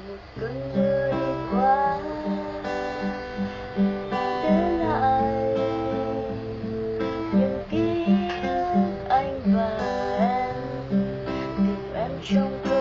một cơn mưa đi qua để lại những ký ức anh và em, tìm em trong cơn